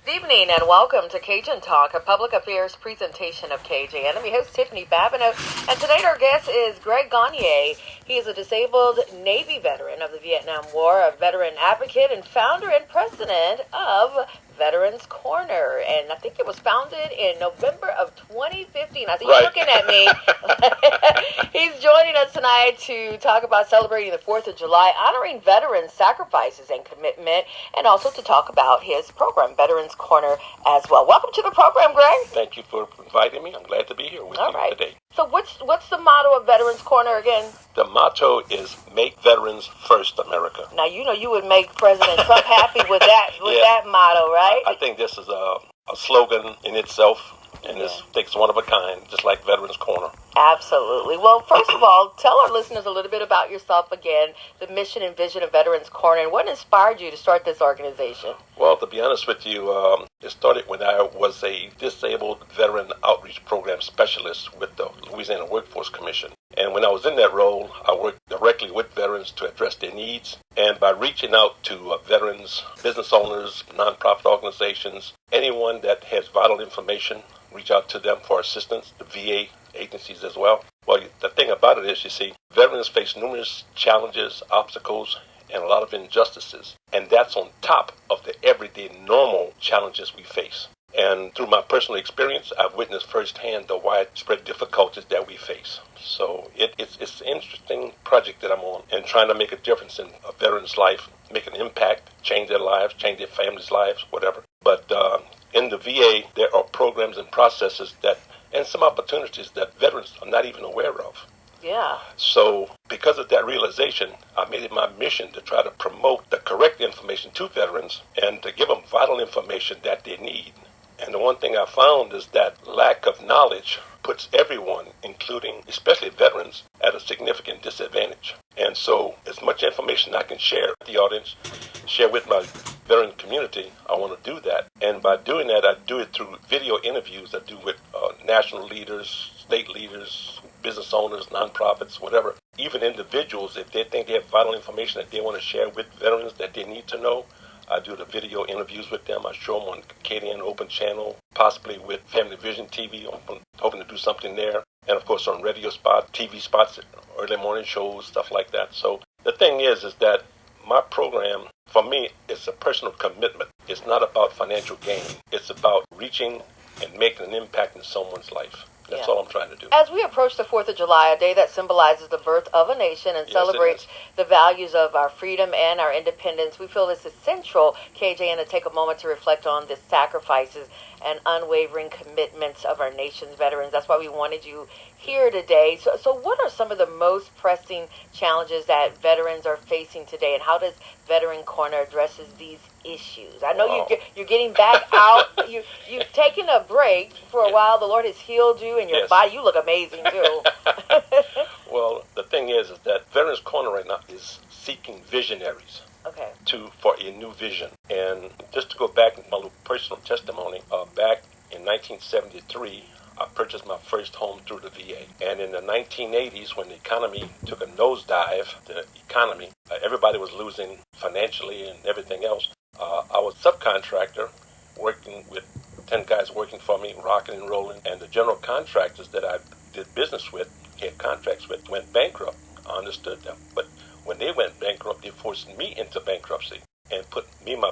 Good evening and welcome to KAJN Talk, a public affairs presentation of KAJN. I'm your host, Tiffany Babineau, and today our guest is Greg Ganier. He is a disabled Navy veteran of the Vietnam War, a veteran advocate, and founder and president of Veterans Corner. And I think it was founded in November of 2015. I see you're looking at me. He's joining us tonight to talk about celebrating the 4th of July, honoring veterans' sacrifices and commitment, and also to talk about his program, Veterans Corner, as well. Welcome to the program, Greg. Thank you for inviting me. I'm glad to be here with you today. So what's the motto of Veterans Corner again? The motto is "Make Veterans First, America." Now, you know you would make President Trump happy with that motto, right? I think this is a slogan in itself, and I think it's one of a kind, just like Veterans Corner. Absolutely. Well, first of all, tell our listeners a little bit about yourself again, the mission and vision of Veterans Corner, and what inspired you to start this organization? Well, to be honest with you, it started when I was a disabled veteran outreach program specialist with the Louisiana Workforce Commission. And when I was in that role, I worked directly with veterans to address their needs. And by reaching out to veterans, business owners, nonprofit organizations, anyone that has vital information, reach out to them for assistance, the VA agencies as well. Well, the thing about it is, you see, veterans face numerous challenges, obstacles, and a lot of injustices. And that's on top of the everyday normal challenges we face. And through my personal experience, I've witnessed firsthand the widespread difficulties that we face. So it's an interesting project that I'm on, and trying to make a difference in a veteran's life, make an impact, change their lives, change their families' lives, whatever. But in the VA, there are programs and processes and some opportunities that veterans are not even aware of. Yeah. So because of that realization, I made it my mission to try to promote the correct information to veterans and to give them vital information that they need. And the one thing I found is that lack of knowledge puts everyone, including especially veterans, at a significant disadvantage. And so as much information I can share with the audience, share with my veteran community, I want to do that. And by doing that, I do it through video interviews I do with national leaders, state leaders, business owners, nonprofits, whatever. Even individuals, if they think they have vital information that they want to share with veterans that they need to know, I do the video interviews with them. I show them on KAJN Open Channel, possibly with Family Vision TV, hoping to do something there. And of course on radio spots, TV spots, early morning shows, stuff like that. So the thing is that my program, for me, is a personal commitment. It's not about financial gain. It's about reaching and making an impact in someone's life. That's all I'm trying to do. As we approach the 4th of July, a day that symbolizes the birth of a nation and celebrates the values of our freedom and our independence, we feel it's essential, KAJN, to take a moment to reflect on the sacrifices and unwavering commitments of our nation's veterans. That's why we wanted you here today. So what are some of the most pressing challenges that veterans are facing today, and how does Veteran Corner addresses these issues? I know you're getting back out. You've taken a break for a while. The Lord has healed you, and your body, you look amazing too. Well, the thing is that Veterans Corner right now is seeking visionaries. Okay. For a new vision. And just to go back in my little personal testimony, back in 1973, I purchased my first home through the VA. And in the 1980s, when the economy took a nosedive, everybody was losing financially and everything else. I was a subcontractor working with 10 guys working for me, rocking and rolling. And the general contractors that I did business with, had contracts with, went bankrupt. I understood them. But when they went bankrupt, they forced me into bankruptcy and put me and my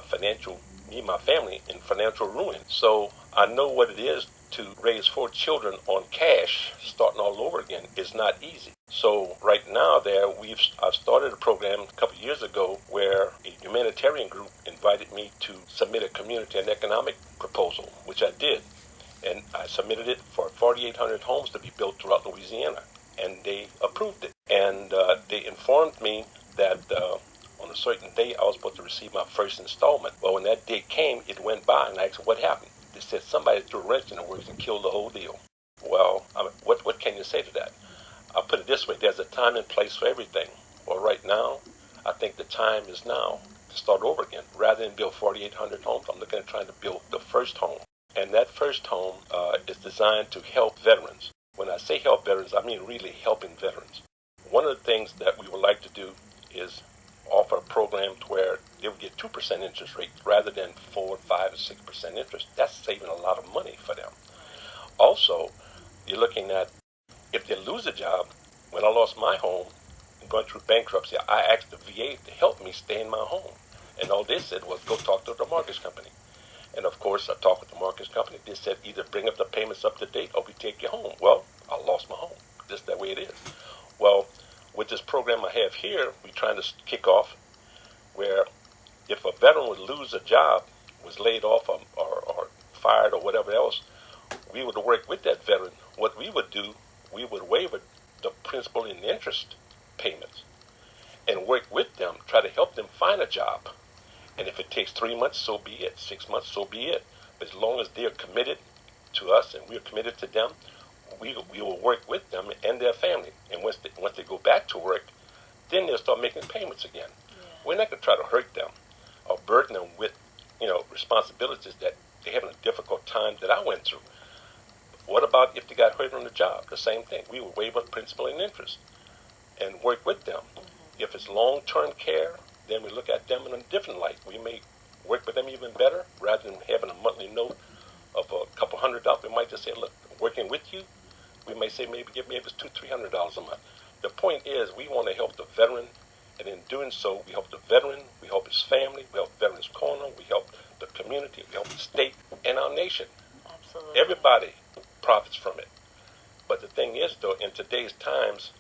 family in financial ruin. So I know what it is to raise 4 children on cash, starting all over again. It's not easy. So right now I've started a program a couple of years ago where a humanitarian group invited me to submit a community and economic proposal, which I did. And I submitted it for 4,800 homes to be built throughout Louisiana. And they approved it. And they informed me that on a certain day I was supposed to receive my first installment. Well, when that day came, it went by, and I asked, what happened? They said somebody threw a wrench in the works and killed the whole deal. Well, what can you say to that? I'll put it this way, there's a time and place for everything. Well, right now, I think the time is now to start over again. Rather than build 4,800 homes, I'm looking at trying to build the first home. And that first home is designed to help veterans. When I say help veterans, I mean really helping veterans. One of the things that we would like to do is offer a program where they would get 2% interest rate rather than 4, 5, and 6% interest. That's saving a lot of money for them. Also, you're looking at if they lose a job. When I lost my home, going through bankruptcy, I asked the VA to help me stay in my home. And all they said was, go talk to the mortgage company. And of course, I talked with the mortgage company. They said, either bring up the payments up to date or we take you home. Well, I lost my home. Just that way it is. Well, with this program I have here, we're trying to kick off where if a veteran would lose a job, was laid off or fired or whatever else, we would work with that veteran. What we would do, we would waive the principal and interest payments and work with them, try to help them find a job. And if it takes 3 months, so be it. 6 months, so be it. But as long as they're committed to us and we're committed to them, we will work with them and their family. And once they go back to work, then they'll start making payments again. Yeah. We're not going to try to hurt them or burden them with, responsibilities that they're having a difficult time that I went through. What about if they got hurt on the job? The same thing. We will waive up principal and interest and work with them. Mm-hmm. If it's long-term care, then we look at them in a different light. We may work with them even better rather than having a monthly note of a couple $100. We might just say, look, working with you, we may say maybe give me $200-300 a month. The point is we want to help the veteran, and in doing so, we help the veteran, we help his family, we help Veterans Corner, we help the community, we help the state and our nation. Absolutely. Everybody profits from it. But the thing is, though, in today's times,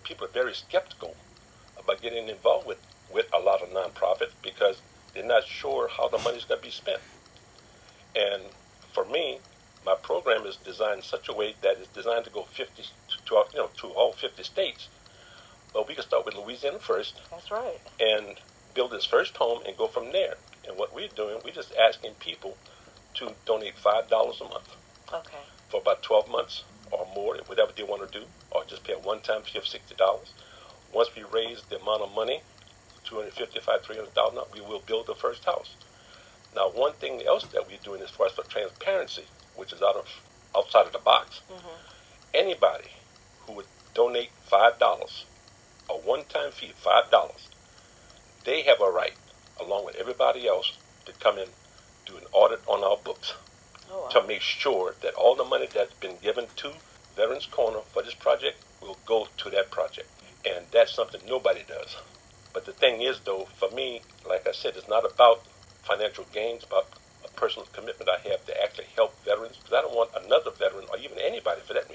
people are very skeptical about getting involved with a lot of nonprofits because they're not sure how the money's going to be spent. And for me, my program is designed in such a way that it's designed to go to all 50 states. But we can start with Louisiana first. That's right. And build this first home and go from there. And what we're doing, we're just asking people to donate $5 a month. Okay. For about 12 months or more, whatever they want to do, or just pay a one-time fee of $60. Once we raise the amount of money, $255,000-300,000, we will build the first house. Now, one thing else that we're doing as far as for transparency, which is outside of the box, anybody who would donate $5, a one-time fee, $5, they have a right, along with everybody else, to come in, do an audit on our books. Oh, wow. To make sure that all the money that's been given to Veterans Corner for this project will go to that project. And that's something nobody does. But the thing is, though, for me, like I said, it's not about financial gains, but a personal commitment I have to actually help veterans, because I don't want another veteran, or even anybody for that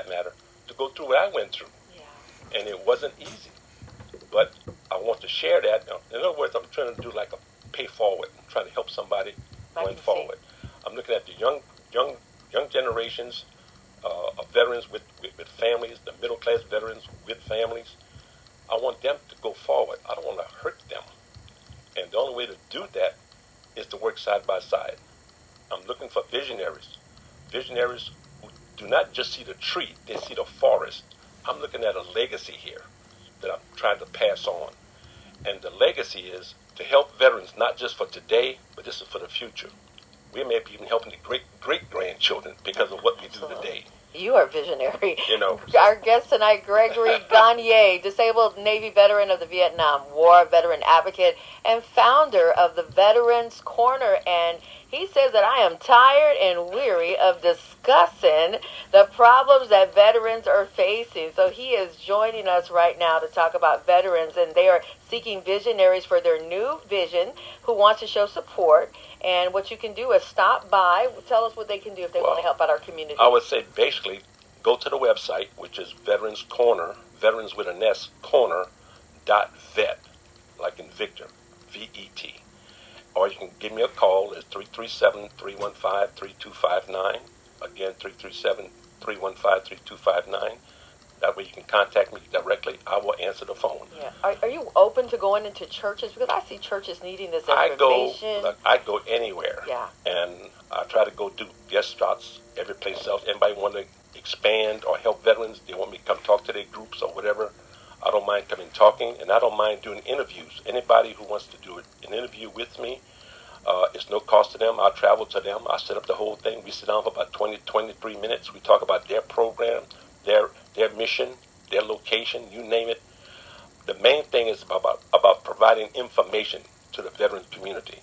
matter, to go through what I went through. Yeah. And it wasn't easy. But I want to share that. In other words, I'm trying to do like a pay forward. I'm trying to help somebody going forward. I'm looking at the young generations of veterans with families, the middle-class veterans with families. I want them to go forward. I don't want to hurt them. And the only way to do that is to work side by side. I'm looking for visionaries who do not just see the tree, they see the forest. I'm looking at a legacy here that I'm trying to pass on. And the legacy is to help veterans, not just for today, but this is for the future. We may be even helping the great-grandchildren because of what we do today. You are visionary. Our guest tonight, Gregory Ganier, disabled Navy veteran of the Vietnam War, veteran advocate, and founder of the Veterans Corner. And he says that I am tired and weary of discussing the problems that veterans are facing. So he is joining us right now to talk about veterans, and they are seeking visionaries for their new vision who wants to show support. And what you can do is stop by. Tell us what they can do if they want to help out our community. I would say basically go to the website, which is Veterans Corner, veterans with an S, corner.vet, like in Victor, V-E-T. Or you can give me a call. It's 337-315-3259. Again, 337-315-3259. That way you can contact me directly. I will answer the phone. Yeah. Are you open to going into churches? Because I see churches needing this information. I go anywhere. Yeah. And I try to go do guest spots every place else. Anybody want to expand or help veterans, they want me to come talk to their groups or whatever, I don't mind coming talking, and I don't mind doing interviews. Anybody who wants to do an interview with me, it's no cost to them. I'll travel to them. I'll set up the whole thing. We sit down for about 23 minutes. We talk about their program, their mission, their location, you name it. the main thing is about providing information to the veteran community,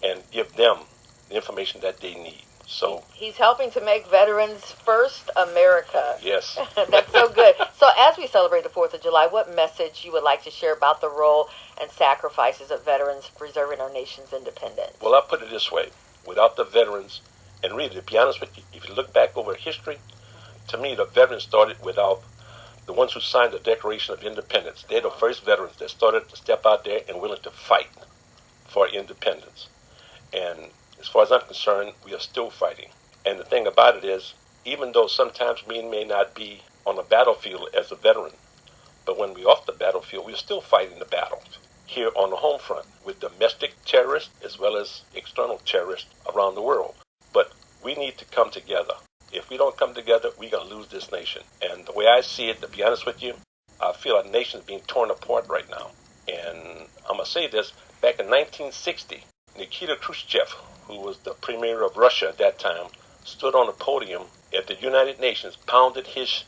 and give them the information that they need. So he's helping to make Veterans First America. Yes. That's so good. So as we celebrate the 4th of July, what message you would like to share about the role and sacrifices of veterans preserving our nation's independence? Well, I'll put it this way. Without the veterans, and really, to be honest with you, if you look back over history, to me, the veterans started without the ones who signed the Declaration of Independence. They're the first veterans that started to step out there and willing to fight for independence. And as far as I'm concerned, we are still fighting. And the thing about it is, even though sometimes we may not be on the battlefield as a veteran, but when we're off the battlefield, we're still fighting the battles here on the home front with domestic terrorists as well as external terrorists around the world. But we need to come together. If we don't come together, we're going to lose this nation. And the way I see it, to be honest with you, I feel our nation is being torn apart right now. And I'm going to say this, back in 1960, Nikita Khrushchev, who was the premier of Russia at that time, stood on a podium at the United Nations, took his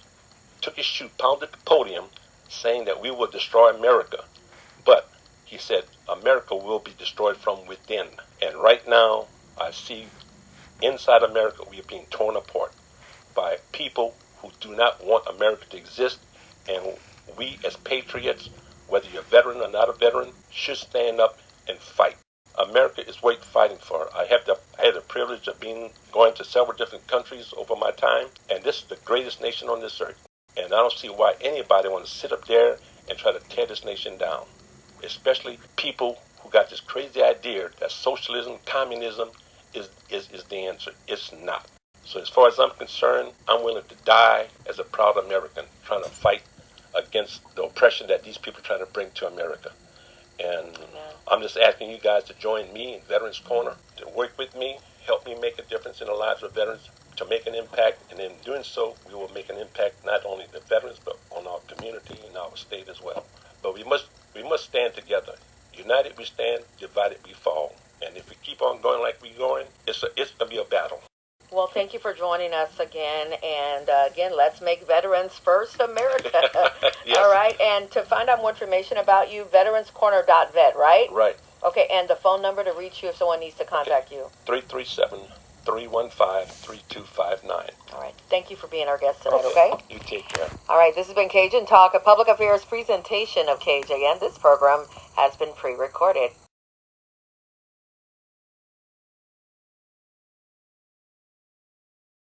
shoe, pounded the podium, saying that we will destroy America. But he said America will be destroyed from within. And right now, I see inside America, we are being torn apart by people who do not want America to exist. And we as patriots, whether you're a veteran or not a veteran, should stand up and fight. America is worth fighting for. I had the privilege of going to several different countries over my time, and this is the greatest nation on this earth. And I don't see why anybody wants to sit up there and try to tear this nation down, especially people who got this crazy idea that socialism, communism is the answer. It's not. So as far as I'm concerned, I'm willing to die as a proud American, trying to fight against the oppression that these people are trying to bring to America. And I'm just asking you guys to join me in Veterans Corner, to work with me, help me make a difference in the lives of veterans, to make an impact. And in doing so, we will make an impact not only the veterans, but on our community and our state as well. But we must stand together. United we stand, divided we fall. And if we keep on going like we're going, it's going to be a battle. Well, thank you for joining us again. And again, let's make Veterans First America. Yes. All right. And to find out more information about you, veteranscorner.vet, right? Right. Okay. And the phone number to reach you if someone needs to contact you. 337-315-3259. All right. Thank you for being our guest tonight, okay? You take care. All right. This has been KAJN Talk, a public affairs presentation of KAJN. This program has been pre-recorded.